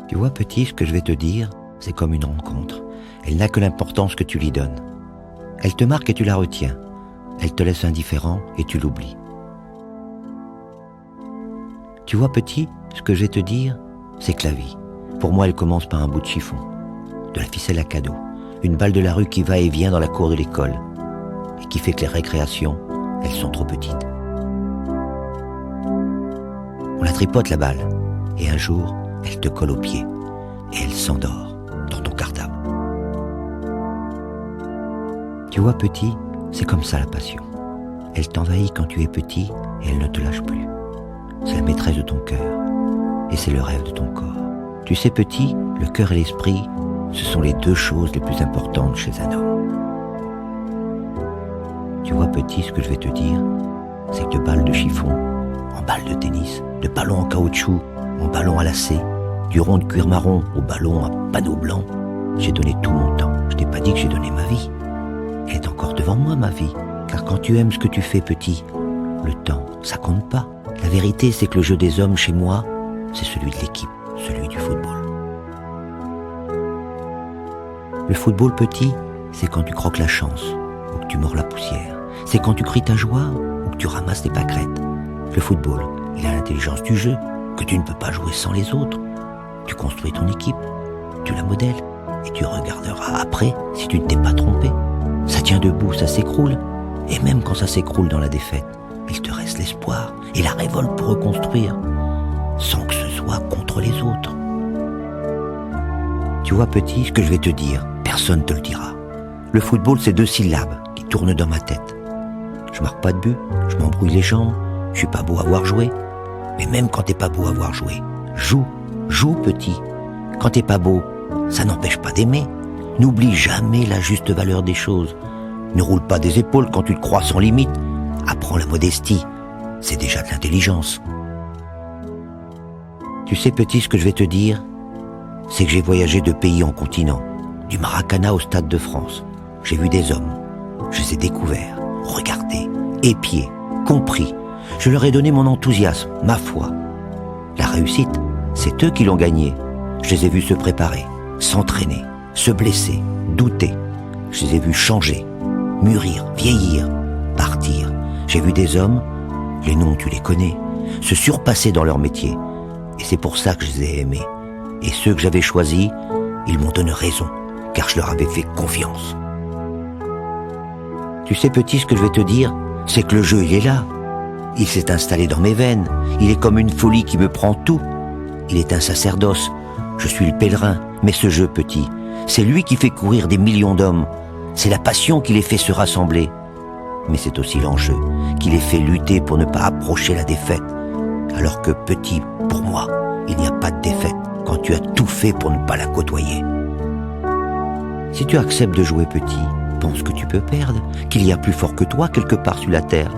Tu vois, petit, ce que je vais te dire, c'est comme une rencontre. Elle n'a que l'importance que tu lui donnes. Elle te marque et tu la retiens. Elle te laisse indifférent et tu l'oublies. Tu vois, petit, ce que je vais te dire, c'est que la vie, pour moi, elle commence par un bout de chiffon, de la ficelle à cadeau, une balle de la rue qui va et vient dans la cour de l'école et qui fait que les récréations, elles sont trop petites. On la tripote la balle et un jour, elle te colle au pied et elle s'endort dans ton cartable. Tu vois, petit, c'est comme ça la passion. Elle t'envahit quand tu es petit et elle ne te lâche plus. C'est la maîtresse de ton cœur et c'est le rêve de ton corps. Tu sais, petit, le cœur et l'esprit, ce sont les deux choses les plus importantes chez un homme. Tu vois, petit, ce que je vais te dire, c'est que de balles de chiffon, en balles de tennis, de ballons en caoutchouc, en ballons à lacets, du rond de cuir marron au ballon à panneau blanc, j'ai donné tout mon temps. Je t'ai pas dit que j'ai donné ma vie. Elle est encore devant moi, ma vie. Car quand tu aimes ce que tu fais, petit, le temps, ça compte pas. La vérité, c'est que le jeu des hommes, chez moi, c'est celui de l'équipe, celui du football. Le football, petit, c'est quand tu croques la chance, ou que tu mords la poussière. C'est quand tu cries ta joie, ou que tu ramasses des pâquerettes. Le football, il a l'intelligence du jeu, que tu ne peux pas jouer sans les autres. Tu construis ton équipe, tu la modèles, et tu regarderas après si tu ne t'es pas trompé. Ça tient debout, ça s'écroule, et même quand ça s'écroule dans la défaite, il te reste l'espoir et la révolte pour reconstruire, sans que ce soit contre les autres. Tu vois, petit, ce que je vais te dire, personne ne te le dira. Le football, c'est 2 syllabes qui tournent dans ma tête. Je marque pas de but, je m'embrouille les jambes, je suis pas beau à voir jouer. Mais même quand t'es pas beau à voir jouer, joue, petit. Quand t'es pas beau, ça n'empêche pas d'aimer. N'oublie jamais la juste valeur des choses. Ne roule pas des épaules quand tu te crois sans limite. Apprends la modestie, c'est déjà de l'intelligence. Tu sais, petit, ce que je vais te dire, c'est que j'ai voyagé de pays en continent, du Maracana au Stade de France. J'ai vu des hommes, je les ai découverts, regardés, épiés, compris. Je leur ai donné mon enthousiasme, ma foi. La réussite, c'est eux qui l'ont gagnée. Je les ai vus se préparer, s'entraîner, se blesser, douter. Je les ai vus changer, mûrir, vieillir, partir. J'ai vu des hommes, les noms tu les connais, se surpasser dans leur métier. Et c'est pour ça que je les ai aimés. Et ceux que j'avais choisis, ils m'ont donné raison, car je leur avais fait confiance. Tu sais, petit, ce que je vais te dire, c'est que le jeu, il est là. Il s'est installé dans mes veines. Il est comme une folie qui me prend tout. Il est un sacerdoce. Je suis le pèlerin. Mais ce jeu, petit, c'est lui qui fait courir des millions d'hommes. C'est la passion qui les fait se rassembler. Mais c'est aussi l'enjeu qui les fait lutter pour ne pas approcher la défaite. Alors que, petit, pour moi, il n'y a pas de défaite quand tu as tout fait pour ne pas la côtoyer. Si tu acceptes de jouer petit, pense que tu peux perdre, qu'il y a plus fort que toi quelque part sur la terre.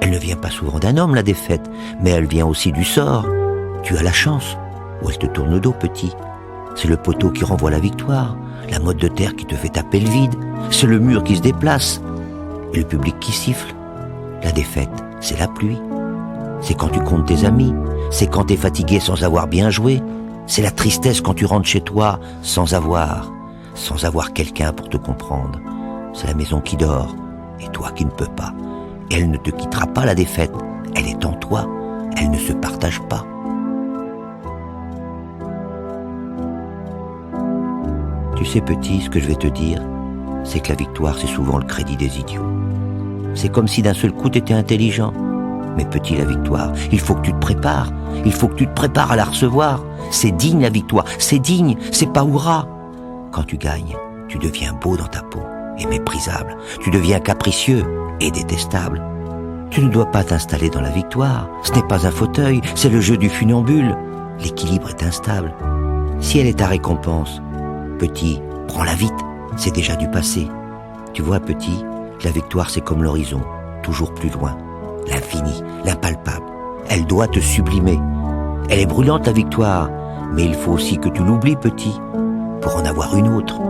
Elle ne vient pas souvent d'un homme, la défaite, mais elle vient aussi du sort. Tu as la chance, ou elle te tourne le dos, petit. C'est le poteau qui renvoie la victoire, la motte de terre qui te fait taper le vide, c'est le mur qui se déplace, et le public qui siffle. La défaite, c'est la pluie. C'est quand tu comptes tes amis, c'est quand t'es fatigué sans avoir bien joué, c'est la tristesse quand tu rentres chez toi sans avoir quelqu'un pour te comprendre. C'est la maison qui dort, et toi qui ne peux pas. Elle ne te quittera pas, la défaite. Elle est en toi. Elle ne se partage pas. Tu sais, petit, ce que je vais te dire, c'est que la victoire, c'est souvent le crédit des idiots. C'est comme si d'un seul coup, t'étais intelligent. Mais petit, la victoire, il faut que tu te prépares. Il faut que tu te prépares à la recevoir. C'est digne, la victoire. C'est digne. C'est pas hurrah. Quand tu gagnes, tu deviens beau dans ta peau et méprisable. Tu deviens capricieux et détestable. Tu ne dois pas t'installer dans la victoire. Ce n'est pas un fauteuil, c'est le jeu du funambule. L'équilibre est instable. Si elle est ta récompense, petit, prends-la vite, c'est déjà du passé. Tu vois, petit, la victoire c'est comme l'horizon, toujours plus loin. L'infini, l'impalpable. Elle doit te sublimer. Elle est brûlante, la victoire, mais il faut aussi que tu l'oublies, petit, pour en avoir une autre.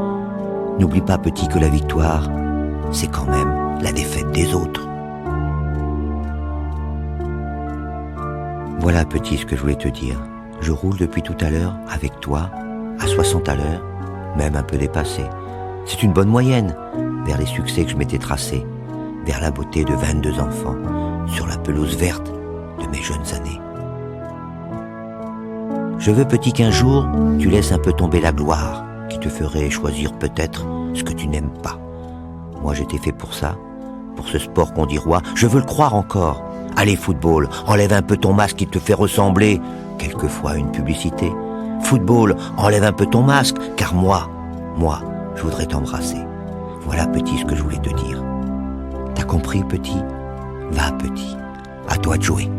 N'oublie pas, petit, que la victoire, c'est quand même la défaite des autres. Voilà, petit, ce que je voulais te dire. Je roule depuis tout à l'heure, avec toi, à 60 à l'heure, même un peu dépassé. C'est une bonne moyenne, vers les succès que je m'étais tracés, vers la beauté de 22 enfants, sur la pelouse verte de mes jeunes années. Je veux, petit, qu'un jour, tu laisses un peu tomber la gloire, qui te ferait choisir peut-être ce que tu n'aimes pas. Moi, j'étais fait pour ça, pour ce sport qu'on dit roi. Je veux le croire encore. Allez, football, enlève un peu ton masque qui te fait ressembler quelquefois à une publicité. Football, enlève un peu ton masque, car moi, je voudrais t'embrasser. Voilà, petit, ce que je voulais te dire. T'as compris, petit? Va, petit. À toi de jouer.